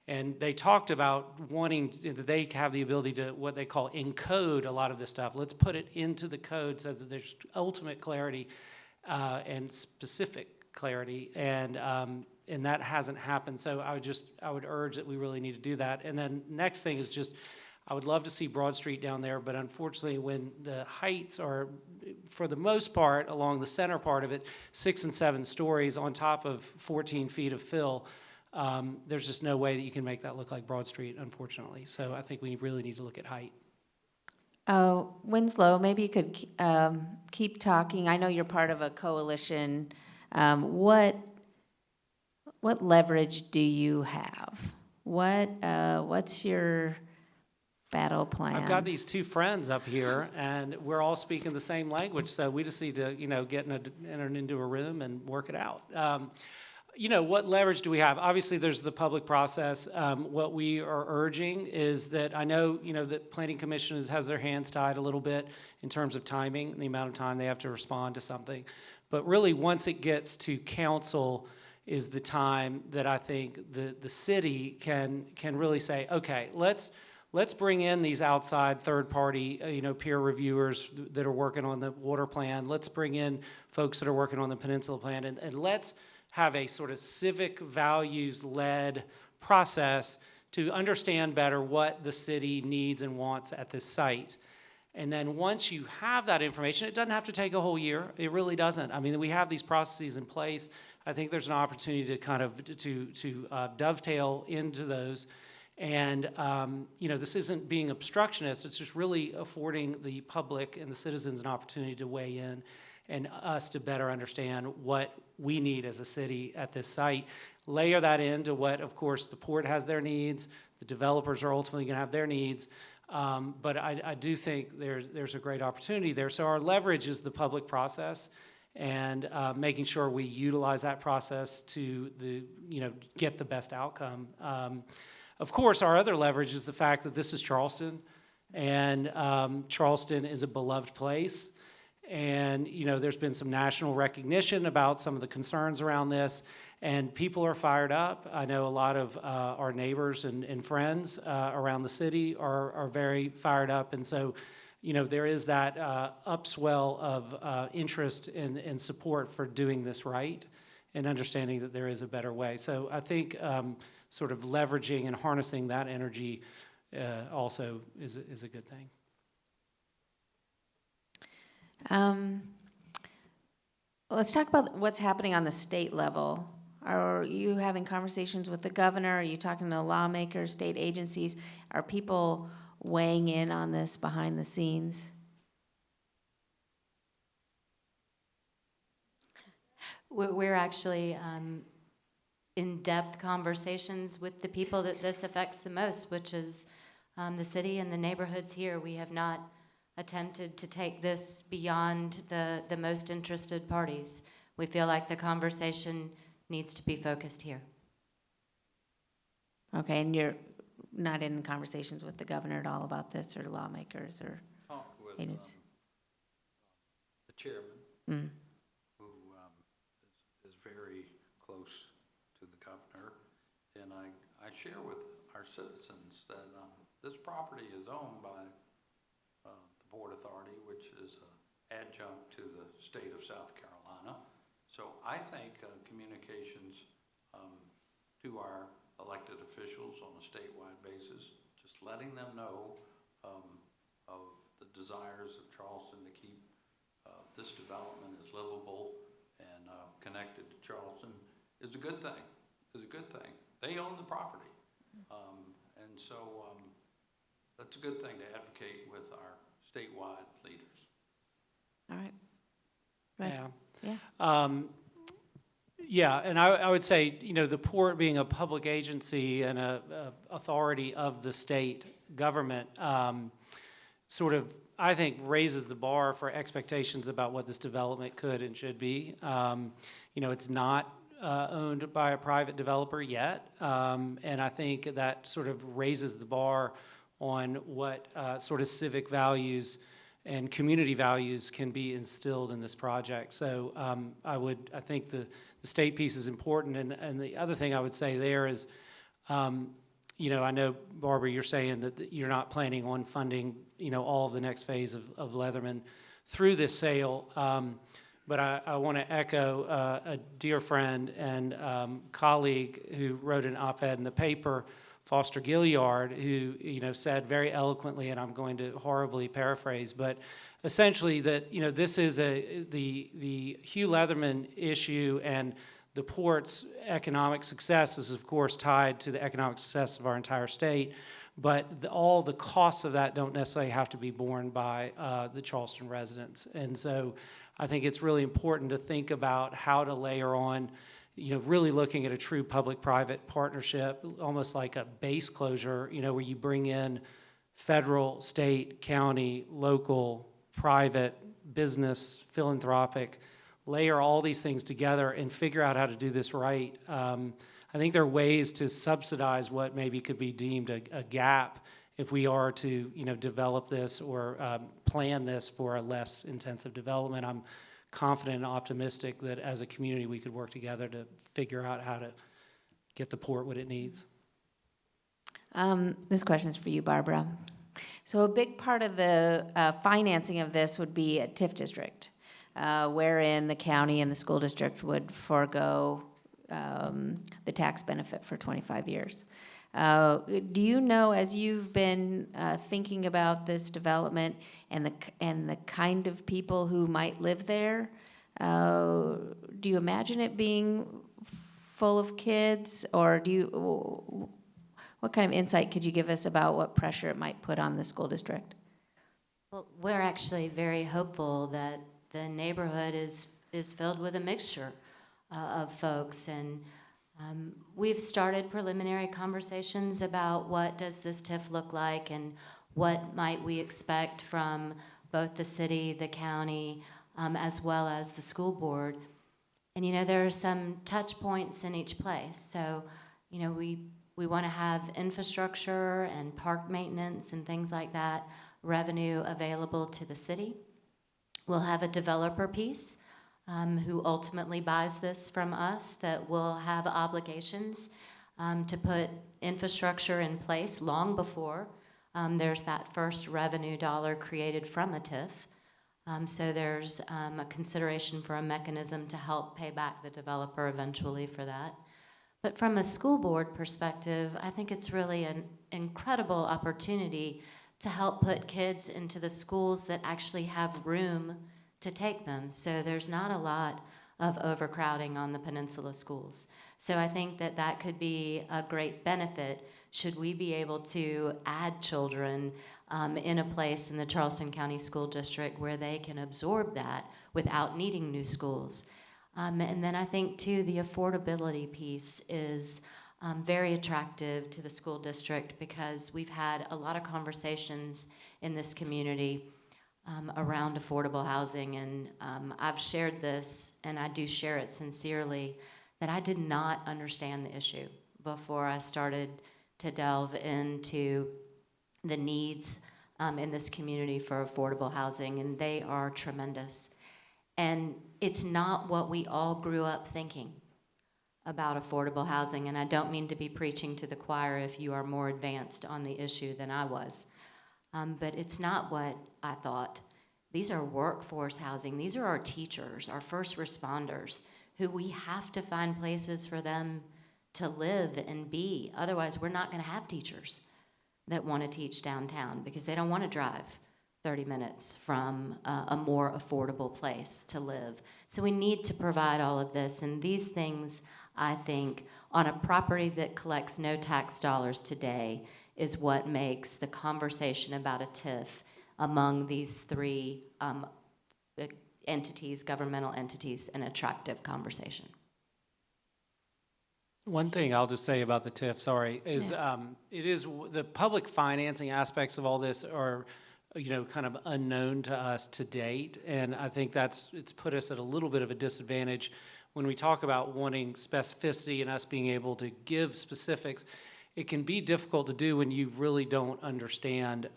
and they talked about wanting that they have the ability to what they call encode a lot of this stuff. Let's put it into the code so that there's ultimate clarity and specific clarity, and that hasn't happened. So I would urge that we really need to do that. And then next thing is just, I would love to see Broad Street down there, but unfortunately, when the heights are, for the most part, along the center part of it, 6 and 7 stories on top of 14 feet of fill, there's just no way that you can make that look like Broad Street, unfortunately. So I think we really need to look at height. Winslow, maybe you could keep talking. I know you're part of a coalition. What leverage do you have? What's your battle plan? I've got these two friends up here, and we're all speaking the same language, so we just need to, you know, enter into a room and work it out. You know, what leverage do we have? Obviously, there's the public process. What we are urging is that, I know, you know, that Planning Commission has their hands tied a little bit in terms of timing, the amount of time they have to respond to something. But really, once it gets to council is the time that I think the city can really say, okay, let's bring in these outside third-party, you know, peer reviewers that are working on the water plan. Let's bring in folks that are working on the peninsula plan, and let's have a sort of civic values-led process to understand better what the city needs and wants at this site. And then once you have that information, it doesn't have to take a whole year. It really doesn't. I mean, we have these processes in place. I think there's an opportunity to kind of dovetail into those. And, you know, this isn't being obstructionist. It's just really affording the public and the citizens an opportunity to weigh in and us to better understand what we need as a city at this site. Layer that into what, of course, the port has their needs, the developers are ultimately going to have their needs, but I do think there's a great opportunity there. So our leverage is the public process, and making sure we utilize that process to get the best outcome. Of course, our other leverage is the fact that this is Charleston, and Charleston is a beloved place. And, you know, there's been some national recognition about some of the concerns around this, and people are fired up. I know a lot of our neighbors and friends around the city are very fired up. And so, you know, there is that upswell of interest and support for doing this right and understanding that there is a better way. So I think sort of leveraging and harnessing that energy also is a good thing. Let's talk about what's happening on the state level. Are you having conversations with the governor? Are you talking to lawmakers, state agencies? Are people weighing in on this behind the scenes? We're actually in-depth conversations with the people that this affects the most, which is the city and the neighborhoods here. We have not attempted to take this beyond the most interested parties. We feel like the conversation needs to be focused here. Okay, and you're not in conversations with the governor at all about this, or lawmakers, or Talked with agencies? the chairman, Mm. who is very close to the governor, and I share with our citizens that this property is owned by the Port Authority, which is an adjunct to the state of South Carolina. So I think communications to our elected officials on a statewide basis, just letting them know of the desires of Charleston to keep this development as livable and connected to Charleston is a good thing. Is a good thing. They own the property, and so that's a good thing to advocate with our statewide leaders. All right. Right. Yeah. Yeah. Yeah, and I would say, the port being a public agency and a authority of the state government, sort of, I think, raises the bar for expectations about what this development could and should be. It's not owned by a private developer yet, and I think that sort of raises the bar on what sort of civic values and community values can be instilled in this project. So I think the state piece is important, and the other thing I would say there is, I know, Barbara, you're saying that you're not planning on funding, all of the next phase of Leatherman through this sale, but I want to echo a dear friend and colleague who wrote an op-ed in the paper, Foster Gilliard, who said very eloquently, and I'm going to horribly paraphrase, but essentially that this is the Hugh Leatherman issue, and the port's economic success is of course tied to the economic success of our entire state, but all the costs of that don't necessarily have to be borne by the Charleston residents. And so I think it's really important to think about how to layer on, really looking at a true public-private partnership, almost like a base closure, where you bring in federal, state, county, local, private, business, philanthropic, layer all these things together and figure out how to do this right. I think there are ways to subsidize what maybe could be deemed a gap if we are to, develop this or plan this for a less intensive development. I'm confident and optimistic that as a community we could work together to figure out how to get the port what it needs. This question is for you, Barbara. So a big part of the financing of this would be a TIF district, wherein the county and the school district would forego the tax benefit for 25 years. Do you know, as you've been thinking about this development and the kind of people who might live there, do you imagine it being full of kids, or what kind of insight could you give us about what pressure it might put on the school district? Well, we're actually very hopeful that the neighborhood is filled with a mixture of folks, and we've started preliminary conversations about what does this TIF look like and what might we expect from both the city, the county, as well as the school board. And there are some touch points in each place. So we want to have infrastructure and park maintenance and things like that, revenue available to the city. We'll have a developer piece who ultimately buys this from us that will have obligations to put infrastructure in place long before there's that first revenue dollar created from a TIF. So there's a consideration for a mechanism to help pay back the developer eventually for that. But from a school board perspective, I think it's really an incredible opportunity to help put kids into the schools that actually have room to take them. So there's not a lot of overcrowding on the peninsula schools. So I think that could be a great benefit should we be able to add children in a place in the Charleston County School District where they can absorb that without needing new schools. And then I think, too, the affordability piece is very attractive to the school district because we've had a lot of conversations in this community around affordable housing. And I've shared this, and I do share it sincerely, that I did not understand the issue before I started to delve into the needs in this community for affordable housing, and they are tremendous. And it's not what we all grew up thinking about affordable housing, and I don't mean to be preaching to the choir if you are more advanced on the issue than I was, but it's not what I thought. These are workforce housing. These are our teachers, our first responders, who we have to find places for them to live and be. Otherwise, we're not going to have teachers that want to teach downtown because they don't want to drive 30 minutes from a more affordable place to live. So we need to provide all of this, and these things, I think, on a property that collects no tax dollars today is what makes the conversation about a TIF among these three entities, governmental entities, an attractive conversation. One thing I'll just say about the TIF, sorry, is it is the public financing aspects of all this are, kind of unknown to us to date, and I think it's put us at a little bit of a disadvantage when we talk about wanting specificity and us being able to give specifics. It can be difficult to do when you really don't understand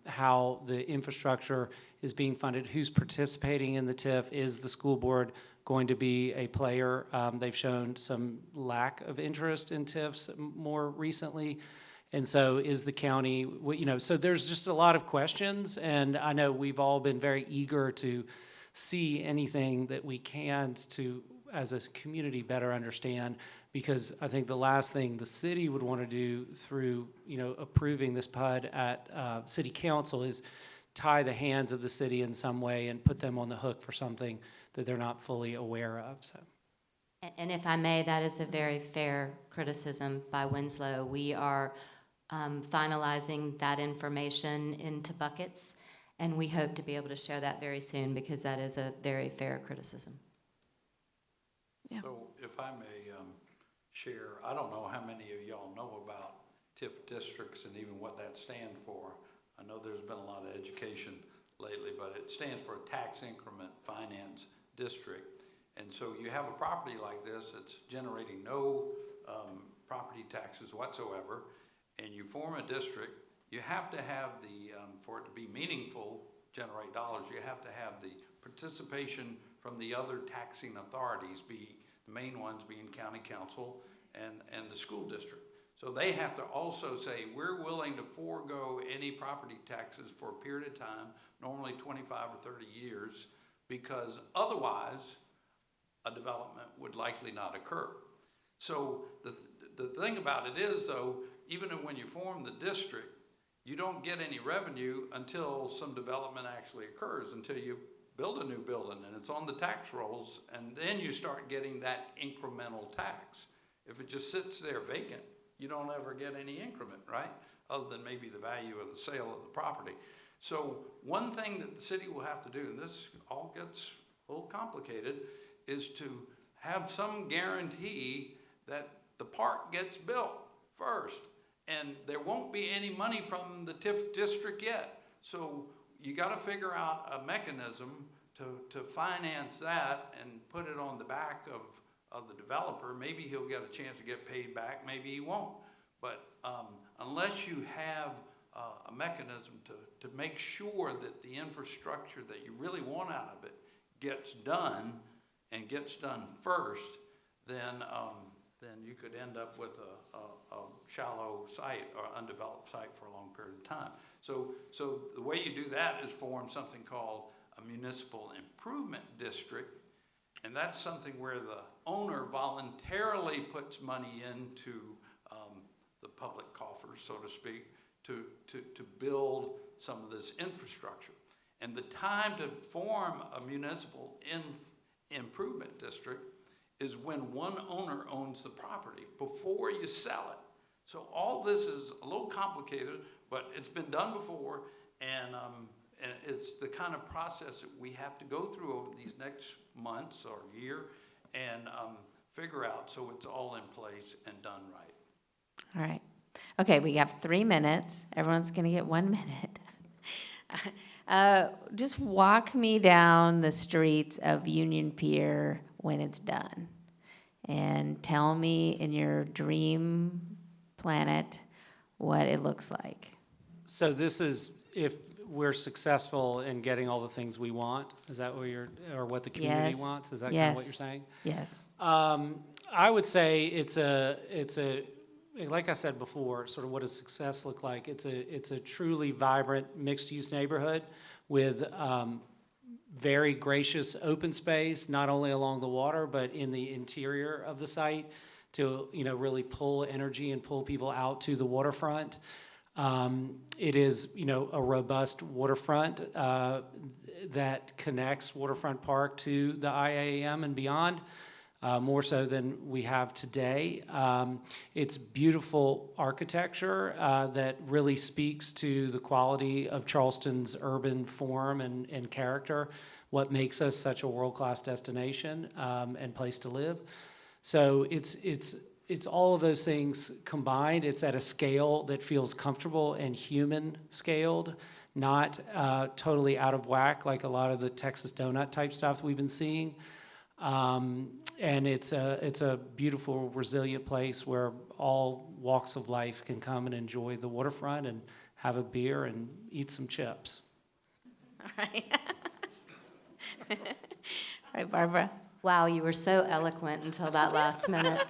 how the infrastructure is being funded, who's participating in the TIF, is the school board going to be a player? They've shown some lack of interest in TIFs more recently. And so is the county, so there's just a lot of questions, and I know we've all been very eager to see anything that we can to, as a community, better understand, because I think the last thing the city would want to do through, approving this PUD at city council is tie the hands of the city in some way and put them on the hook for something that they're not fully aware of. So. And if I may, that is a very fair criticism by Winslow. We are finalizing that information into buckets, and we hope to be able to share that very soon, because that is a very fair criticism. Yeah. So if I may share, I don't know how many of y'all know about TIF districts and even what that stands for. I know there's been a lot of education lately, but it stands for a tax increment finance district. And so you have a property like this that's generating no property taxes whatsoever, and you form a district. You have to have for it to be meaningful, generate dollars, you have to have the participation from the other taxing authorities, the main ones being county council and the school district. So they have to also say, we're willing to forego any property taxes for a period of time, normally 25 or 30 years, because otherwise a development would likely not occur. So the thing about it is, though, even when you form the district, you don't get any revenue until some development actually occurs, until you build a new building and it's on the tax rolls, and then you start getting that incremental tax. If it just sits there vacant, you don't ever get any increment, right? Other than maybe the value of the sale of the property. So one thing that the city will have to do, and this all gets a little complicated, is to have some guarantee that the park gets built first. And there won't be any money from the TIF district yet. So you got to figure out a mechanism to finance that and put it on the back of the developer. Maybe he'll get a chance to get paid back, maybe he won't. But unless you have a mechanism to make sure that the infrastructure that you really want out of it gets done and gets done first, then you could end up with a shallow site or undeveloped site for a long period of time. So the way you do that is form something called a municipal improvement district, and that's something where the owner voluntarily puts money into the public coffers, so to speak, to build some of this infrastructure. And the time to form a municipal improvement district is when one owner owns the property before you sell it. So all this is a little complicated, but it's been done before, and it's the kind of process that we have to go through over these next months or year and figure out so it's all in place and done right. All right. Okay, we have 3 minutes. Everyone's going to get 1 minute. Just walk me down the streets of Union Pier when it's done, and tell me in your dream planet what it looks like. So this is if we're successful in getting all the things we want. Is that what or what the community Yes. wants? Is that Yes. kind of what you're saying? Yes. I would say it's a like I said before, sort of what does success look like? It's a truly vibrant mixed-use neighborhood with very gracious open space, not only along the water, but in the interior of the site to, really pull energy and pull people out to the waterfront. It is, a robust waterfront that connects Waterfront Park to the IAM and beyond. more so than we have today. It's beautiful architecture that really speaks to the quality of Charleston's urban form and character, what makes us such a world-class destination and place to live. So it's all of those things combined. It's at a scale that feels comfortable and human scaled, not totally out of whack like a lot of the Texas donut type stuff we've been seeing. And it's a beautiful, resilient place where all walks of life can come and enjoy the waterfront and have a beer and eat some chips. All right. All right, Barbara. Wow, you were so eloquent until that last minute.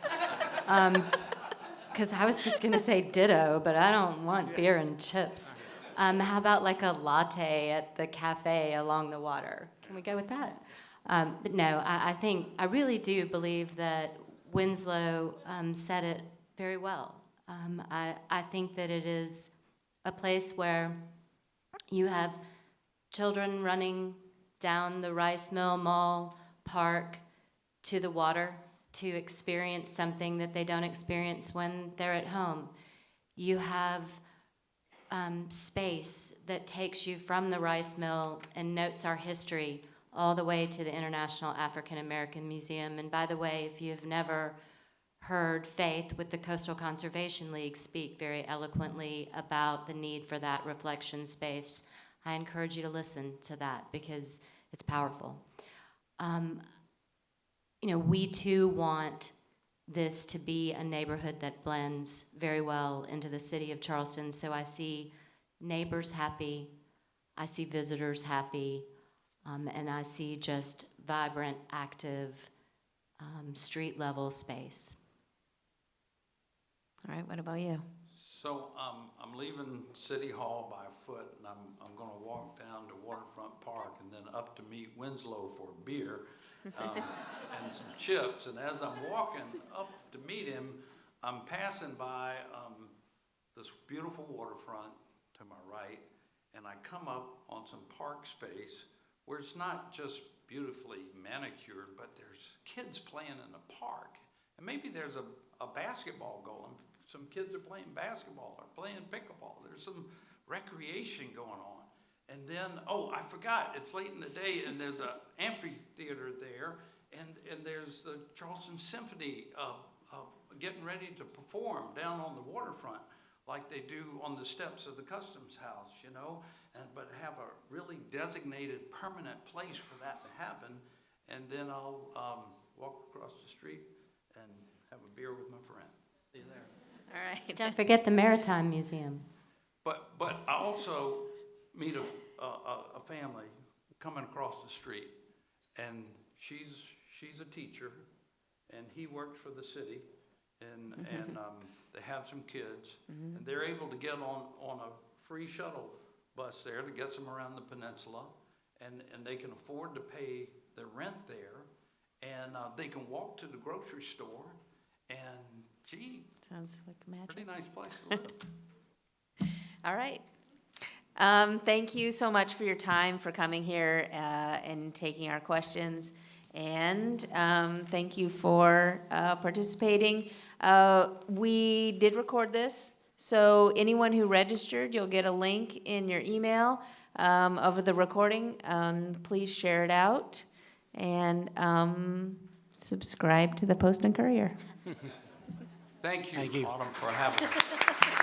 Because I was just going to say ditto, but I don't want beer and chips. How about like a latte at the cafe along the water? Can we go with that? But no, I really do believe that Winslow said it very well. I think that it is a place where you have children running down the Rice Mill Mall Park to the water to experience something that they don't experience when they're at home. You have space that takes you from the rice mill and notes our history all the way to the International African American Museum. And by the way, if you've never heard Faith with the Coastal Conservation League speak very eloquently about the need for that reflection space, I encourage you to listen to that because it's powerful. We too want this to be a neighborhood that blends very well into the city of Charleston. So I see neighbors happy, I see visitors happy, and I see just vibrant, active, street-level space. All right, what about you? So I'm leaving City Hall by foot, and I'm going to walk down to Waterfront Park and then up to meet Winslow for a beer and some chips. And as I'm walking up to meet him, I'm passing by this beautiful waterfront to my right, and I come up on some park space where it's not just beautifully manicured, but there's kids playing in the park. And maybe there's a basketball going. Some kids are playing basketball or playing pickleball. There's some recreation going on. And then, I forgot, it's late in the day, and there's an amphitheater there, and there's the Charleston Symphony getting ready to perform down on the waterfront like they do on the steps of the Customs House, but have a really designated permanent place for that to happen. And then I'll walk across the street and have a beer with my friend. See you there. All right. Don't forget the Maritime Museum. But I also meet a family coming across the street, and she's a teacher, and he works for the city, and they have some kids, and they're able to get on a free shuttle bus there that gets them around the peninsula, and they can afford to pay their rent there, and they can walk to the grocery store, and gee, Sounds like magic. pretty nice place to live. All right. Thank you so much for your time, for coming here and taking our questions. And thank you for participating. We did record this, so anyone who registered, you'll get a link in your email of the recording. Please share it out and subscribe to the Post and Courier. Thank Thank you. Autumn, for having us.